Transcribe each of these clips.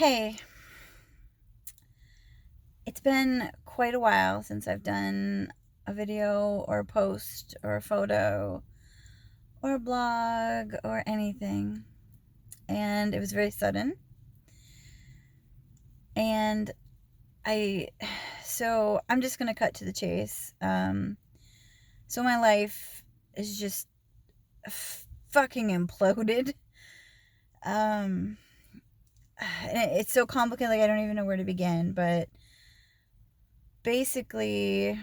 Hey, it's been quite a while since I've done a video or a post or a photo or a blog or anything. And it was very sudden. And I, so I'm just going to cut to the chase. So my life is just fucking imploded. Um, it's so complicated, like I don't even know where to begin, but basically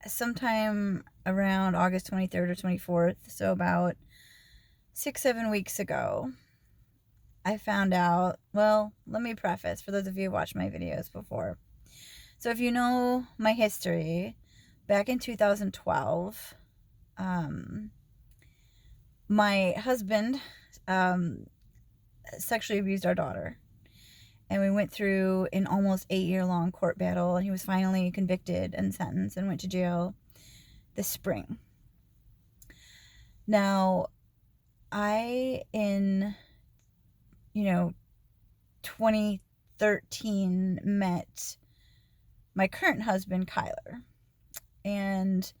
sometime around August 23rd or 24th, so about 6-7 weeks ago, I found out. Well, let me preface for those of you who watched my videos before. So, if you know my history, back in 2012, my husband sexually abused our daughter. And we went through an almost 8-year-long court battle, and he was finally convicted and sentenced and went to jail this spring. Now, I, in 2013, met my current husband, Kyler. And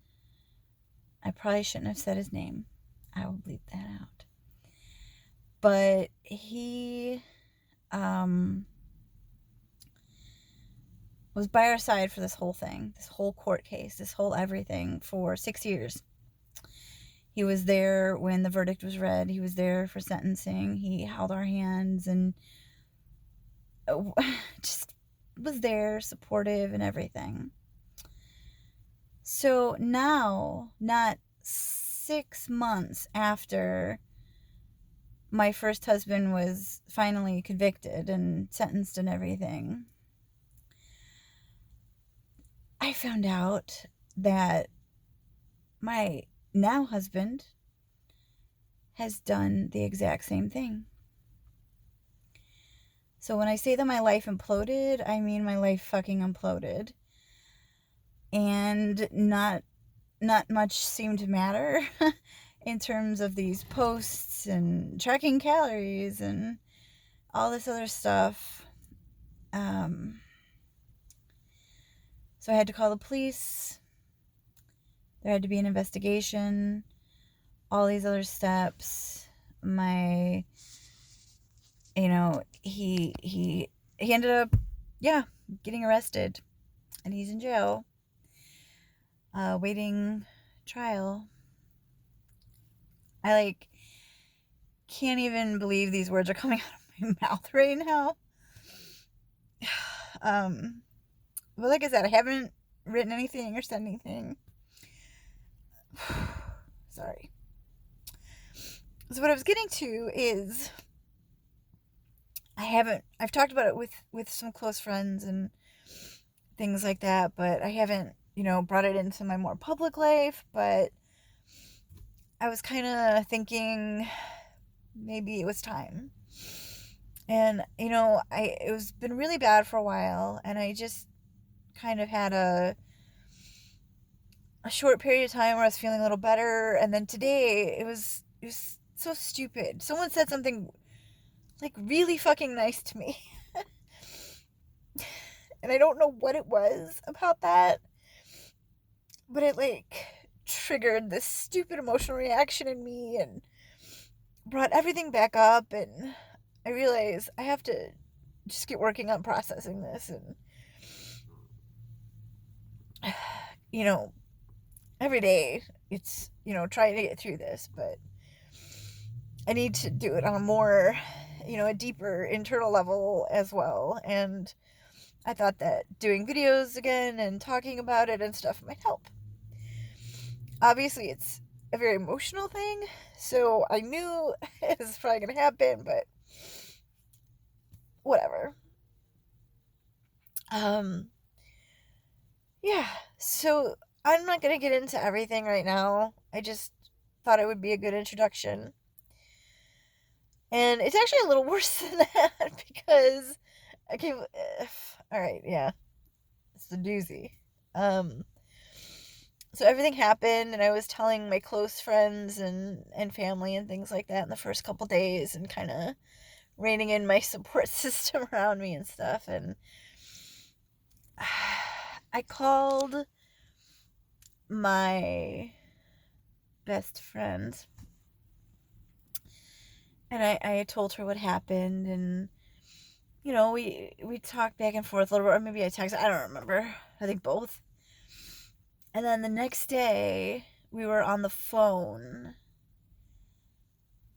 I probably shouldn't have said his name. I will bleep that out. But he was by our side for this whole thing, this whole court case, this whole everything for 6 years. He was there when the verdict was read. He was there for sentencing. He held our hands and just was there, supportive and everything. So now, not 6 months after my first husband was finally convicted and sentenced and everything, I found out that my now husband has done the exact same thing. So when I say that my life imploded, I mean my life fucking imploded. And not much seemed to matter in terms of these posts and tracking calories and all this other stuff. So I had to call the police. There had to be an investigation. All these other steps. He ended up, getting arrested, and he's in jail, waiting trial. I can't even believe these words are coming out of my mouth right now. But like I said, I haven't written anything or said anything. Sorry. So what I was getting to is I've talked about it with some close friends and things like that, but I haven't, brought it into my more public life. But I was kind of thinking maybe it was time. And, it was been really bad for a while, and I just kind of had a short period of time where I was feeling a little better, and then today it was so stupid. Someone said something really fucking nice to me. And I don't know what it was about that, but it triggered this stupid emotional reaction in me and brought everything back up, and I realized I have to just get working on processing this and every day it's trying to get through this, but I need to do it on a more a deeper internal level as well. And I thought that doing videos again and talking about it and stuff might help. Obviously it's a very emotional thing, so I knew this is probably gonna happen, but whatever. So I'm not gonna get into everything right now. I just thought it would be a good introduction. And it's actually a little worse than that because alright, yeah. It's a doozy. So everything happened, and I was telling my close friends and family and things like that in the first couple days, and kind of reining in my support system around me and stuff. And I called my best friend, and I told her what happened, and we talked back and forth a little bit, or maybe I texted. I don't remember. I think both. And then the next day, we were on the phone,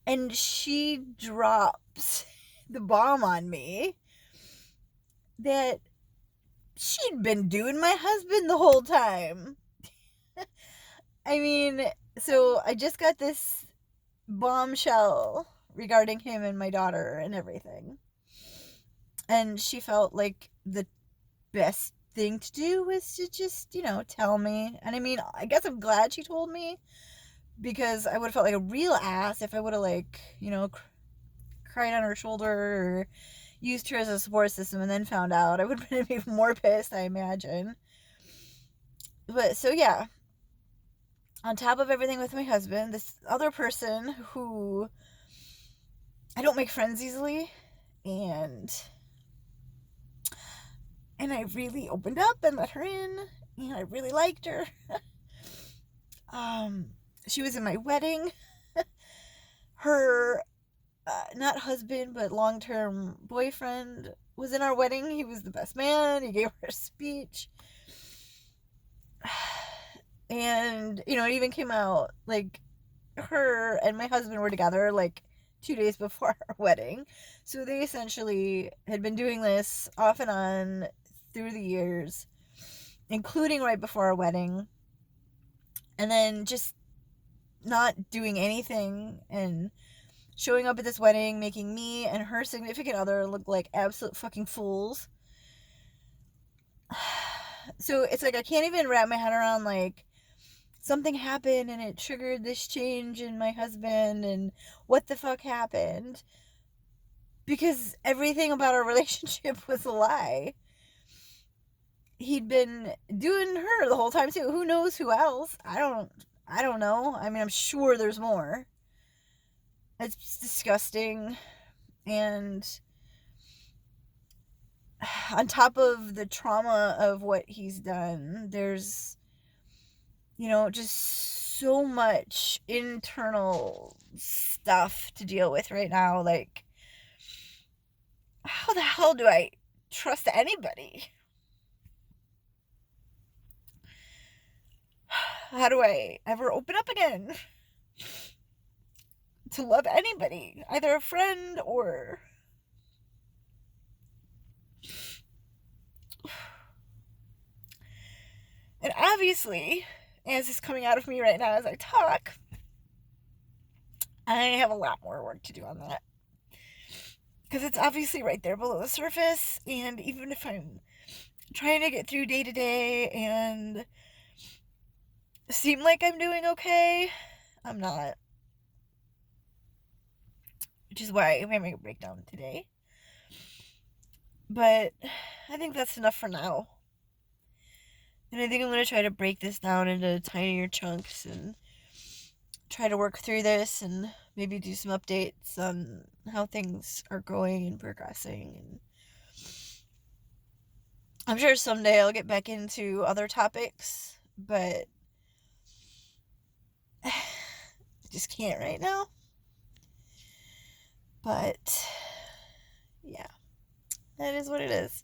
and she drops the bomb on me that she'd been doing my husband the whole time. I mean, so I just got this bombshell regarding him and my daughter and everything. And she felt like the best thing to do was to just, tell me. And I mean, I guess I'm glad she told me, because I would have felt like a real ass if I would have, like, cried on her shoulder or used her as a support system and then found out. I would have been even more pissed, I imagine. But so, yeah. On top of everything with my husband, this other person who I don't make friends easily, and I really opened up and let her in, and I really liked her. She was in my wedding. Her not husband but long-term boyfriend was in our wedding. He was the best man. He gave her a speech. And it even came out like her and my husband were together like 2 days before our wedding. So they essentially had been doing this off and on through the years, including right before our wedding, and then just not doing anything and showing up at this wedding, making me and her significant other look like absolute fucking fools. So it's like I can't even wrap my head around, like, something happened and it triggered this change in my husband, and what the fuck happened, because everything about our relationship was a lie. He'd been doing her the whole time too. Who knows who else? I don't know. I mean, I'm sure there's more. It's disgusting. And on top of the trauma of what he's done, there's just so much internal stuff to deal with right now. Like, how the hell do I trust anybody? How do I ever open up again to love anybody, either a friend or... And obviously, as is coming out of me right now as I talk, I have a lot more work to do on that. Because it's obviously right there below the surface, and even if I'm trying to get through day to day and seem like I'm doing okay, I'm not. Which is why I'm having a breakdown today. But I think that's enough for now. And I think I'm going to try to break this down into tinier chunks and try to work through this and maybe do some updates on how things are going and progressing. And I'm sure someday I'll get back into other topics, but I just can't right now. But yeah, that is what it is.